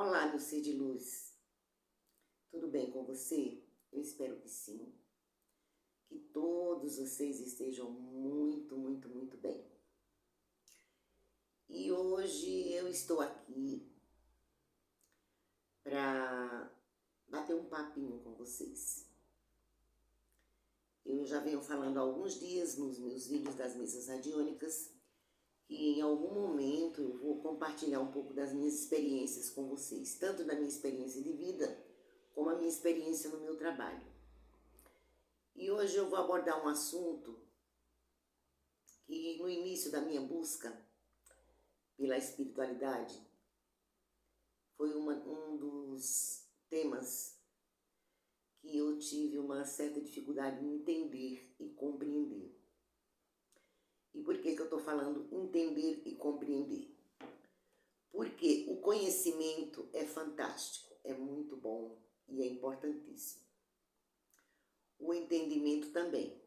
Olá, meu ser de luz. Tudo bem com você? Eu espero que sim. Que todos vocês estejam muito bem. E hoje eu estou aqui para bater um papinho com vocês. Eu já venho falando há alguns dias nos meus vídeos das mesas radiônicas que em algum momento eu vou compartilhar um pouco das minhas experiências com vocês, tanto da minha experiência de vida como a minha experiência no meu trabalho. E hoje eu vou abordar um assunto que no início da minha busca pela espiritualidade foi um dos temas que eu tive uma certa dificuldade em entender e compreender. E por que eu estou falando entender e compreender? Porque o conhecimento é fantástico, é muito bom e é importantíssimo. O entendimento também.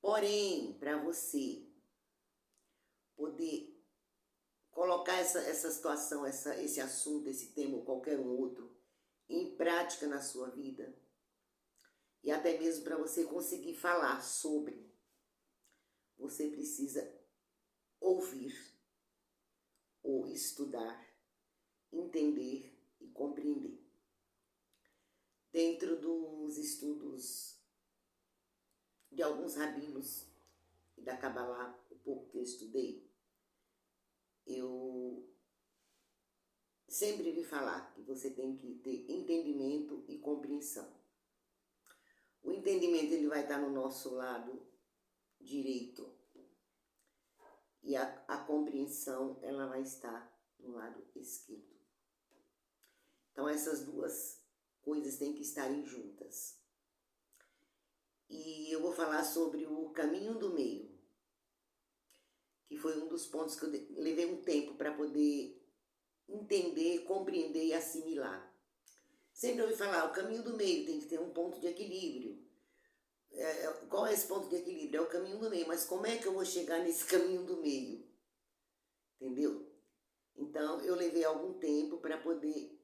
Porém, para você poder colocar essa situação, esse assunto, esse tema ou qualquer um outro em prática na sua vida, e até mesmo para você conseguir falar sobre, você precisa ouvir ou estudar, entender e compreender. Dentro dos estudos de alguns rabinos e da Kabbalah, o pouco que eu estudei, eu sempre vi falar que você tem que ter entendimento e compreensão. O entendimento ele vai estar no nosso lado direito e a compreensão ela vai estar no lado esquerdo. Então essas duas coisas têm que estarem juntas. E eu vou falar sobre o caminho do meio, que foi um dos pontos que eu levei um tempo para poder entender, compreender e assimilar. Sempre ouvi falar, o caminho do meio tem que ter um ponto de equilíbrio. Qual é esse ponto de equilíbrio? É o caminho do meio, mas como é que eu vou chegar nesse caminho do meio? Entendeu? Então, eu levei algum tempo para poder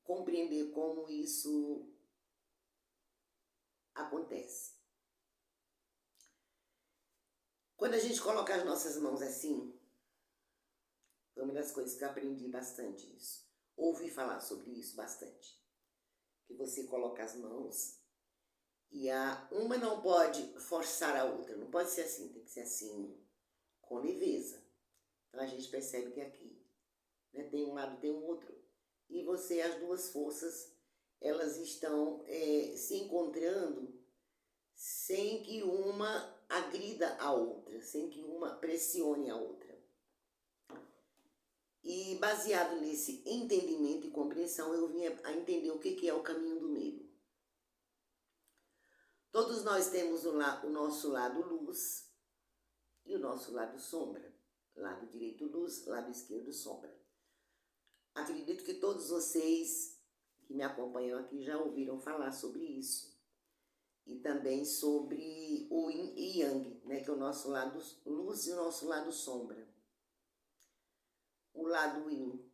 compreender como isso acontece. Quando a gente coloca as nossas mãos assim, foi uma das coisas que eu aprendi bastante isso. Ouvi falar sobre isso bastante. Que você coloca as mãos e uma não pode forçar a outra, não pode ser assim, tem que ser assim, com leveza. Então a gente percebe que aqui, né, tem um lado, tem um outro, e você, as duas forças, elas estão se encontrando sem que uma agrida a outra, sem que uma pressione a outra. E baseado nesse entendimento e compreensão, eu vim a entender o que é o caminho do meio. Todos nós temos o nosso lado luz e o nosso lado sombra. Lado direito luz, lado esquerdo sombra. Acredito que todos vocês que me acompanham aqui já ouviram falar sobre isso. E também sobre o yin e yang, né, que é o nosso lado luz e o nosso lado sombra. O lado yin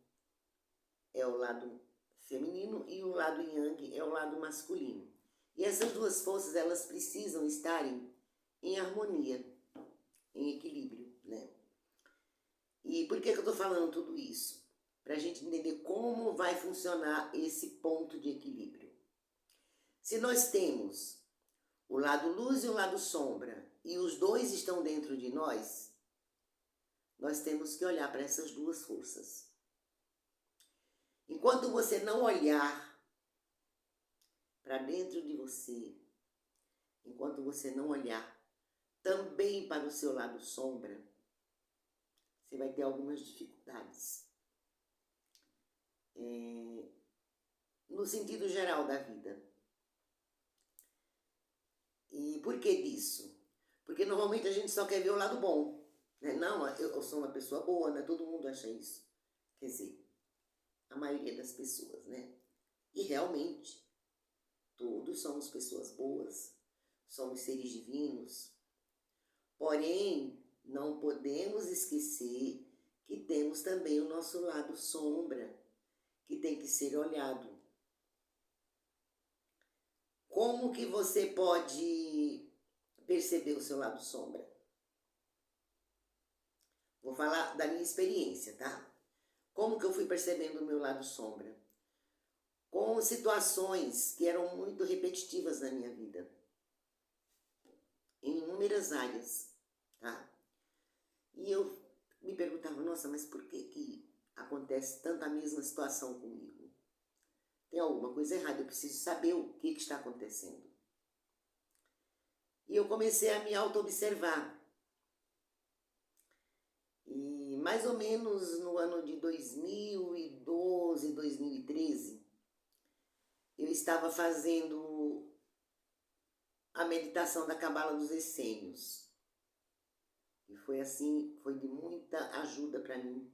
é o lado feminino e o lado yang é o lado masculino. E essas duas forças, elas precisam estarem em harmonia, em equilíbrio, né? E por que eu estou falando tudo isso? Para a gente entender como vai funcionar esse ponto de equilíbrio. Se nós temos o lado luz e o lado sombra, e os dois estão dentro de nós, nós temos que olhar para essas duas forças. Enquanto você não olhar para dentro de você, enquanto você não olhar também para o seu lado sombra, você vai ter algumas dificuldades. No sentido geral da vida. E por que disso? Porque normalmente a gente só quer ver o lado bom. Né? Não, eu sou uma pessoa boa, né? Todo mundo acha isso. Quer dizer, a maioria das pessoas, né? E realmente, todos somos pessoas boas, somos seres divinos. Porém, não podemos esquecer que temos também o nosso lado sombra, que tem que ser olhado. Como que você pode perceber o seu lado sombra? Vou falar da minha experiência, tá? Como que eu fui percebendo o meu lado sombra? Com situações que eram muito repetitivas na minha vida, em inúmeras áreas, tá? E eu me perguntava, nossa, mas por que acontece tanta a mesma situação comigo? Tem alguma coisa errada, eu preciso saber o que está acontecendo. E eu comecei a me auto-observar. E mais ou menos no ano de 2012, 2013, eu estava fazendo a meditação da Cabala dos Essênios. E foi assim, foi de muita ajuda para mim.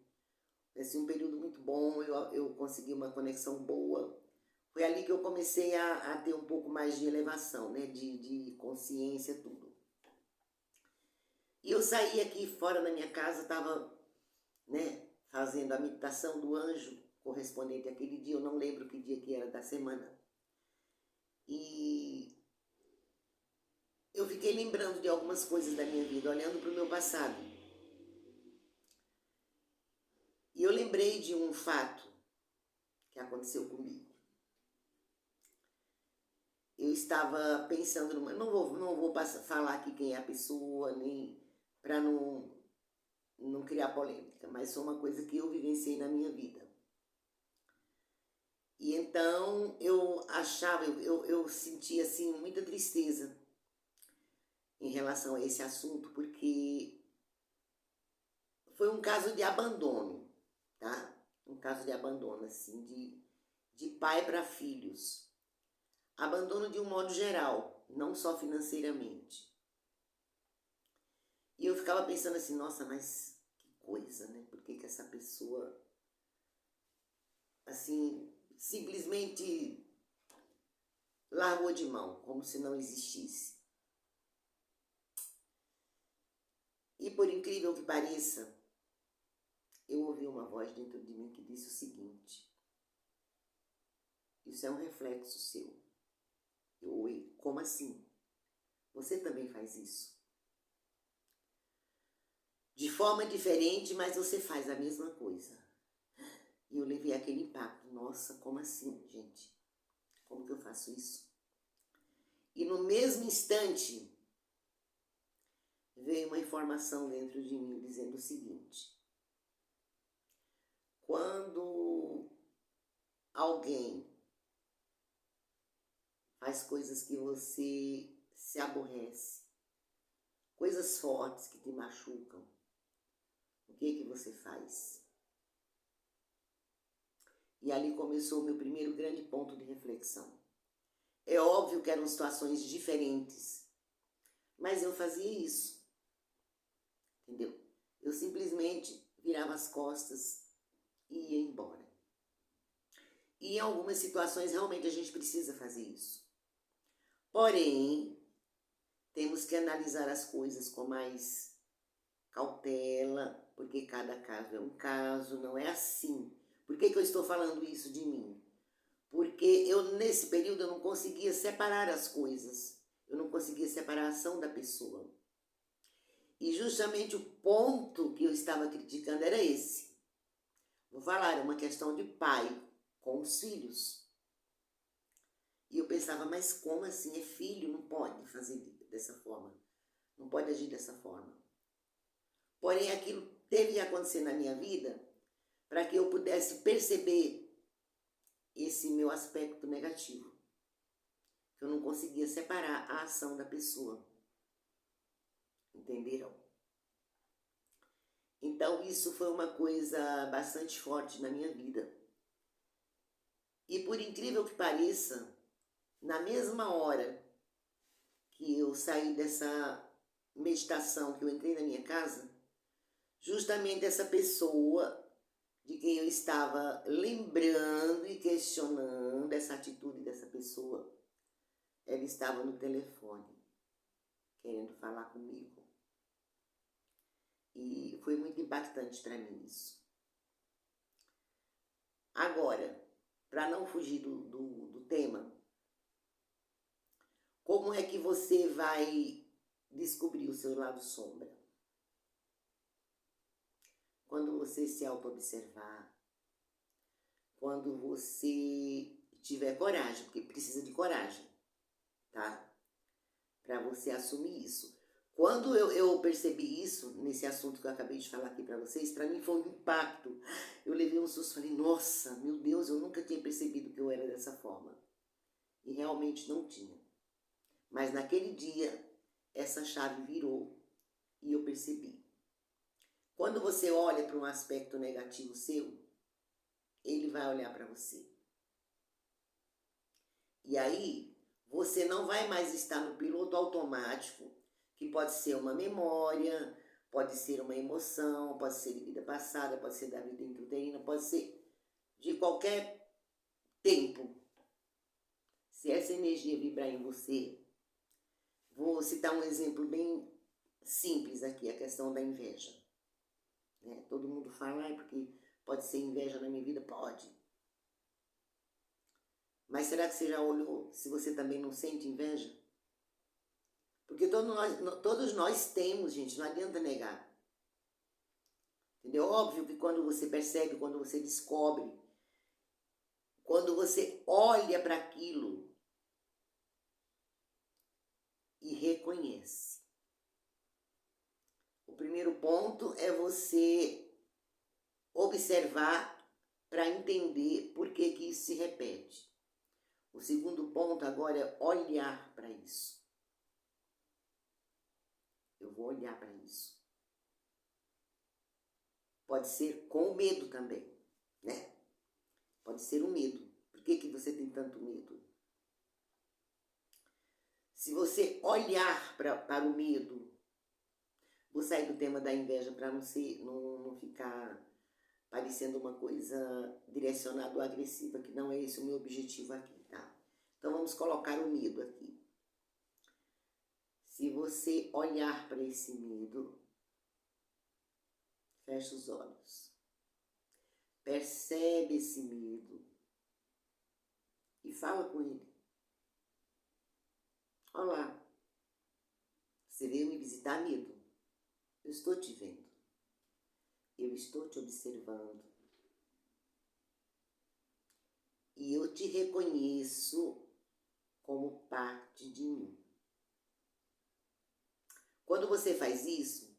Foi assim, um período muito bom, eu consegui uma conexão boa. Foi ali que eu comecei a ter um pouco mais de elevação, né? De consciência, tudo. E eu saí aqui fora da minha casa, estava, né, fazendo a meditação do anjo correspondente àquele dia, eu não lembro que dia que era da semana. E eu fiquei lembrando de algumas coisas da minha vida, olhando para o meu passado. E eu lembrei de um fato que aconteceu comigo. Eu estava pensando numa... Não vou falar aqui quem é a pessoa, nem para não criar polêmica, mas foi uma coisa que eu vivenciei na minha vida. E então eu achava, eu sentia assim muita tristeza em relação a esse assunto, porque foi um caso de abandono, tá? Um caso de abandono, assim, de pai para filhos. Abandono de um modo geral, não só financeiramente. E eu ficava pensando assim, nossa, mas que coisa, né? Por que essa pessoa, assim, simplesmente largou de mão, como se não existisse? E por incrível que pareça, eu ouvi uma voz dentro de mim que disse o seguinte: isso é um reflexo seu. Eu ouvi, como assim? Você também faz isso? De forma diferente, mas você faz a mesma coisa. E eu levei aquele impacto. Nossa, como assim, gente? Como que eu faço isso? E no mesmo instante, veio uma informação dentro de mim dizendo o seguinte: quando alguém faz coisas que você se aborrece, coisas fortes que te machucam, o que você faz? E ali começou o meu primeiro grande ponto de reflexão. É óbvio que eram situações diferentes, mas eu fazia isso, entendeu? Eu simplesmente virava as costas e ia embora. E em algumas situações realmente a gente precisa fazer isso. Porém, temos que analisar as coisas com mais cautela, porque cada caso é um caso, não é assim. Por que eu estou falando isso de mim? Porque eu, nesse período, eu não conseguia separar as coisas. Eu não conseguia separar a ação da pessoa. E justamente o ponto que eu estava criticando era esse. Vou falar, é uma questão de pai com os filhos. E eu pensava, mas como assim? É filho, não pode fazer dessa forma. Não pode agir dessa forma. Porém, aquilo teve que acontecer na minha vida para que eu pudesse perceber esse meu aspecto negativo. Que eu não conseguia separar a ação da pessoa. Entenderam? Então, isso foi uma coisa bastante forte na minha vida. E por incrível que pareça, na mesma hora que eu saí dessa meditação, que eu entrei na minha casa, justamente essa pessoa de quem eu estava lembrando e questionando essa atitude dessa pessoa, ela estava no telefone, querendo falar comigo. E foi muito impactante para mim isso. Agora, para não fugir do tema, como é que você vai descobrir o seu lado sombra? Quando você se auto-observar, quando você tiver coragem, porque precisa de coragem, tá? Para você assumir isso. Quando eu percebi isso, nesse assunto que eu acabei de falar aqui para vocês, para mim foi um impacto. Eu levei um susto, falei, nossa, meu Deus, eu nunca tinha percebido que eu era dessa forma. E realmente não tinha. Mas naquele dia, essa chave virou e eu percebi. Quando você olha para um aspecto negativo seu, ele vai olhar para você. E aí, você não vai mais estar no piloto automático, que pode ser uma memória, pode ser uma emoção, pode ser de vida passada, pode ser da vida intrauterina, pode ser de qualquer tempo. Se essa energia vibrar em você, vou citar um exemplo bem simples aqui, a questão da inveja. Né? Todo mundo fala, porque pode ser inveja na minha vida? Pode. Mas será que você já olhou se você também não sente inveja? Porque todos nós temos, gente, não adianta negar. Entendeu? Óbvio que quando você percebe, quando você descobre, quando você olha para aquilo e reconhece. O primeiro ponto é você observar para entender por que isso se repete. O segundo ponto agora é olhar para isso. Eu vou olhar para isso. Pode ser com medo também, né? Pode ser o medo. Por que você tem tanto medo? Se você olhar para o medo, vou sair do tema da inveja para não ficar parecendo uma coisa direcionada ou agressiva, que não é esse o meu objetivo aqui, tá? Então vamos colocar o medo aqui. Se você olhar para esse medo, fecha os olhos. Percebe esse medo e fala com ele. Olá, você veio me visitar, medo? Eu estou te vendo. Eu estou te observando. E eu te reconheço como parte de mim. Quando você faz isso,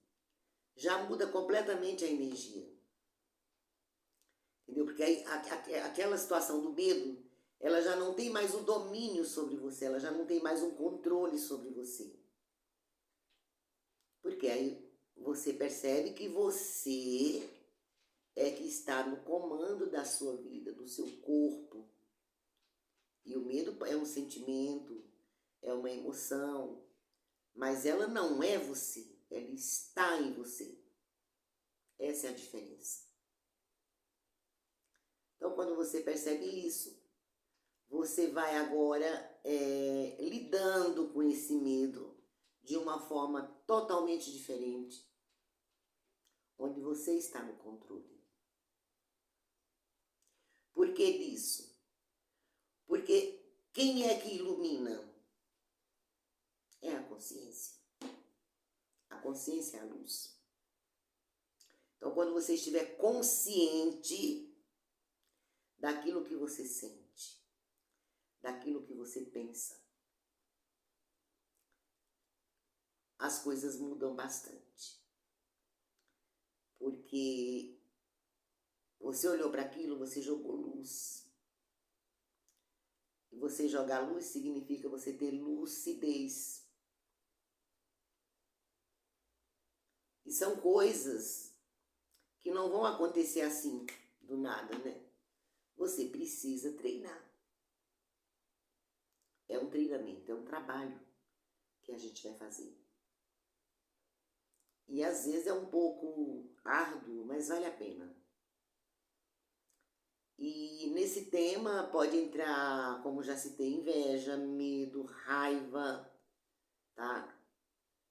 já muda completamente a energia. Entendeu? Porque aí, aquela situação do medo, ela já não tem mais o domínio sobre você, ela já não tem mais um controle sobre você. Porque aí você percebe que você é que está no comando da sua vida, do seu corpo. E o medo é um sentimento, é uma emoção, mas ela não é você, ela está em você. Essa é a diferença. Então, quando você percebe isso, você vai agora lidando com esse medo de uma forma totalmente diferente, onde você está no controle. Por que disso? Porque quem é que ilumina? É a consciência. A consciência é a luz. Então, quando você estiver consciente daquilo que você sente, daquilo que você pensa, as coisas mudam bastante. Porque você olhou para aquilo, você jogou luz. E você jogar luz significa você ter lucidez. E são coisas que não vão acontecer assim, do nada, né? Você precisa treinar. É um treinamento, é um trabalho que a gente vai fazer. E às vezes é um pouco árduo, mas vale a pena. E nesse tema pode entrar, como já citei, inveja, medo, raiva, tá?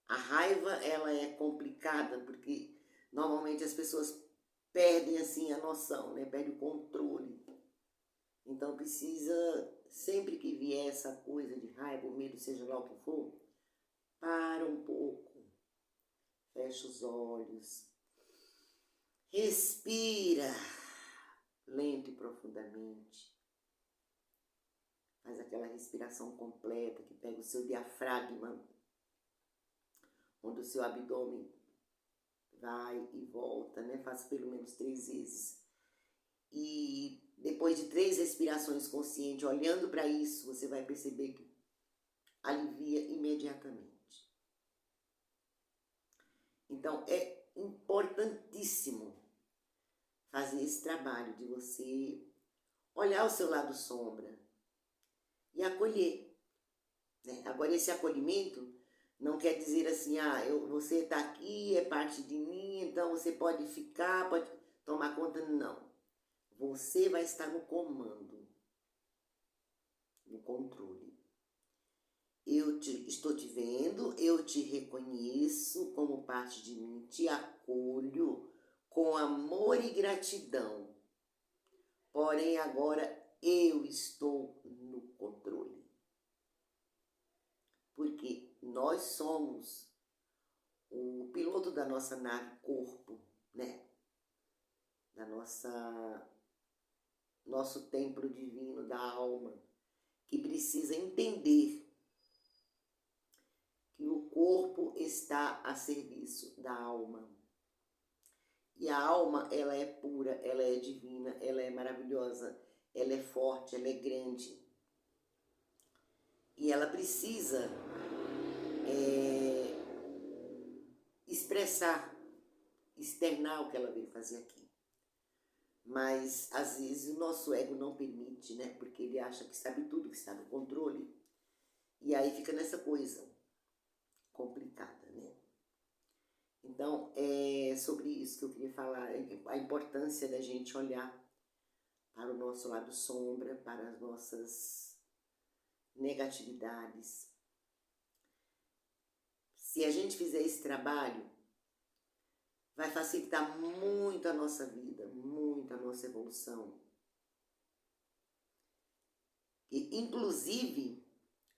A raiva, ela é complicada porque Normalmente as pessoas perdem assim a noção, né? Perdem o controle. Então precisa, sempre que vier essa coisa de raiva, ou medo, seja lá o que for, para um pouco, fecha os olhos, respira lento e profundamente, faz aquela respiração completa que pega o seu diafragma, onde o seu abdômen vai e volta, né? Faz pelo menos 3 vezes. E depois de 3 respirações conscientes, olhando para isso, você vai perceber que alivia imediatamente. Então, é importantíssimo fazer esse trabalho de você olhar o seu lado sombra e acolher, né? Agora, esse acolhimento não quer dizer assim, você está aqui, é parte de mim, então você pode ficar, pode tomar conta. Não. Você vai estar no comando, no controle. Estou te vendo, eu te reconheço como parte de mim, te acolho com amor e gratidão. Porém, agora eu estou no controle. Porque nós somos o piloto da nossa nave corpo, né? Da nosso templo divino, da alma, que precisa entender que o corpo está a serviço da alma. E a alma, ela é pura, ela é divina, ela é maravilhosa, ela é forte, ela é grande. E ela precisa expressar, externar o que ela veio fazer aqui. Mas, às vezes, o nosso ego não permite, né? Porque ele acha que sabe tudo, que está no controle. E aí fica nessa coisa complicada, né? Então, é sobre isso que eu queria falar, a importância da gente olhar para o nosso lado sombra, para as nossas negatividades. Se a gente fizer esse trabalho, vai facilitar muito a nossa vida, muito a nossa evolução. E, inclusive,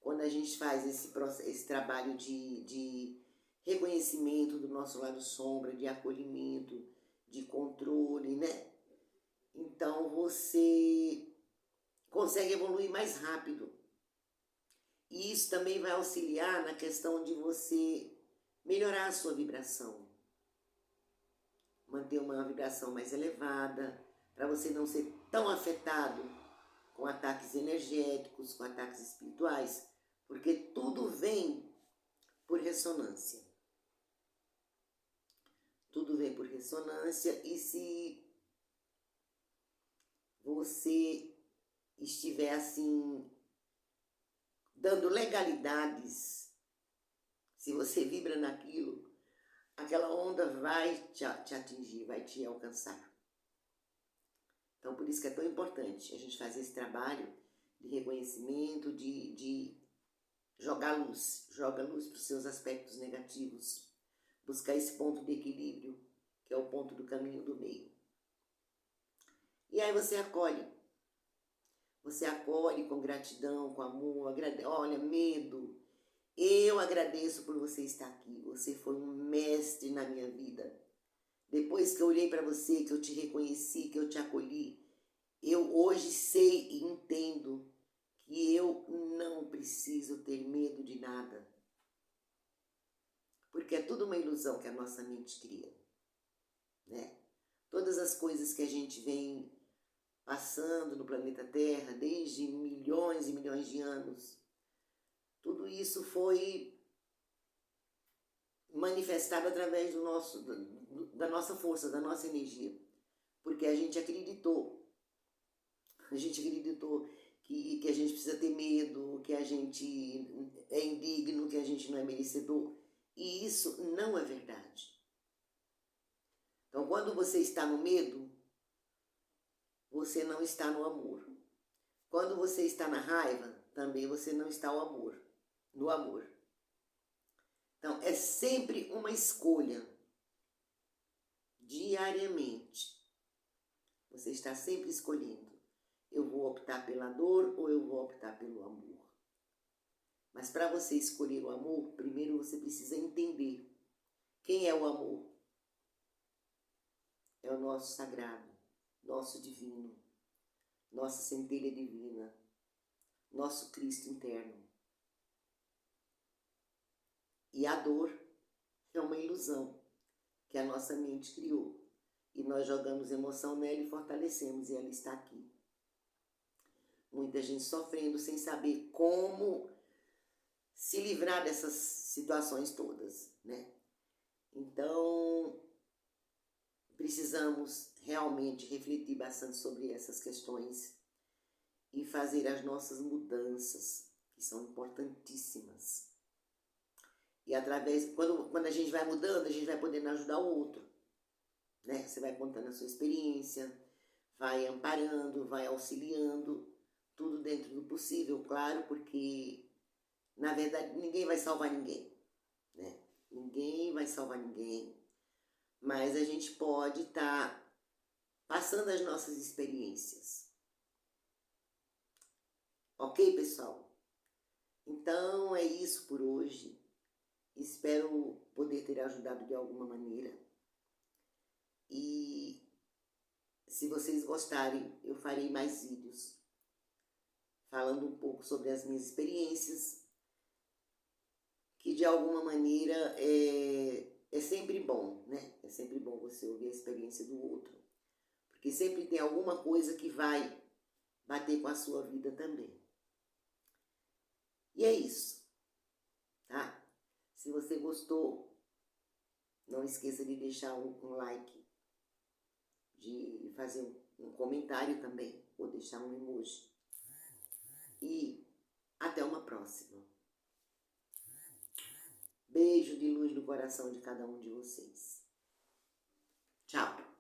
quando a gente faz esse trabalho de reconhecimento do nosso lado sombra, de acolhimento, de controle, né? Então você consegue evoluir mais rápido. E isso também vai auxiliar na questão de você melhorar a sua vibração. Manter uma vibração mais elevada, para você não ser tão afetado com ataques energéticos, com ataques espirituais, porque tudo vem por ressonância. Tudo vem por ressonância, e se você estiver assim, dando legalidades, se você vibra naquilo, aquela onda vai te atingir, vai te alcançar. Então, por isso que é tão importante a gente fazer esse trabalho de reconhecimento, de jogar luz. Joga luz para os seus aspectos negativos. Buscar esse ponto de equilíbrio, que é o ponto do caminho do meio. E aí você acolhe. Você acolhe com gratidão, com amor. Olha, medo. Eu agradeço por você estar aqui. Você foi um mestre na minha vida. Depois que eu olhei para você, que eu te reconheci, que eu te acolhi, eu hoje sei e entendo que eu não preciso ter medo de nada. Porque é tudo uma ilusão que a nossa mente cria, né? Todas as coisas que a gente vem passando no planeta Terra desde milhões e milhões de anos, tudo isso foi manifestado através da nossa força, da nossa energia. Porque a gente acreditou que a gente precisa ter medo, que a gente é indigno, que a gente não é merecedor. E isso não é verdade. Então, quando você está no medo, você não está no amor. Quando você está na raiva, também você não está no amor. Então, é sempre uma escolha. diariamente. Você está sempre escolhendo. Eu vou optar pela dor ou eu vou optar pelo amor? Mas para você escolher o amor, primeiro você precisa entender quem é o amor. É o nosso sagrado, nosso divino, nossa centelha divina, nosso Cristo interno. E a dor é uma ilusão que a nossa mente criou. E nós jogamos emoção nela e fortalecemos, e ela está aqui. Muita gente sofrendo sem saber como se livrar dessas situações todas, né? Então, precisamos realmente refletir bastante sobre essas questões e fazer as nossas mudanças, que são importantíssimas. E através, quando a gente vai mudando, a gente vai podendo ajudar o outro, né? Você vai contando a sua experiência, vai amparando, vai auxiliando, tudo dentro do possível, claro, porque, na verdade, ninguém vai salvar ninguém, né? Ninguém vai salvar ninguém, mas a gente pode estar passando as nossas experiências. Ok, pessoal? Então, é isso por hoje. Espero poder ter ajudado de alguma maneira. E se vocês gostarem, eu farei mais vídeos falando um pouco sobre as minhas experiências, que de alguma maneira é sempre bom, né? É sempre bom você ouvir a experiência do outro, porque sempre tem alguma coisa que vai bater com a sua vida também. E é isso, tá? Se você gostou, não esqueça de deixar um like, de fazer um comentário também, ou deixar um emoji. E até uma próxima. Beijo de luz no coração de cada um de vocês. Tchau!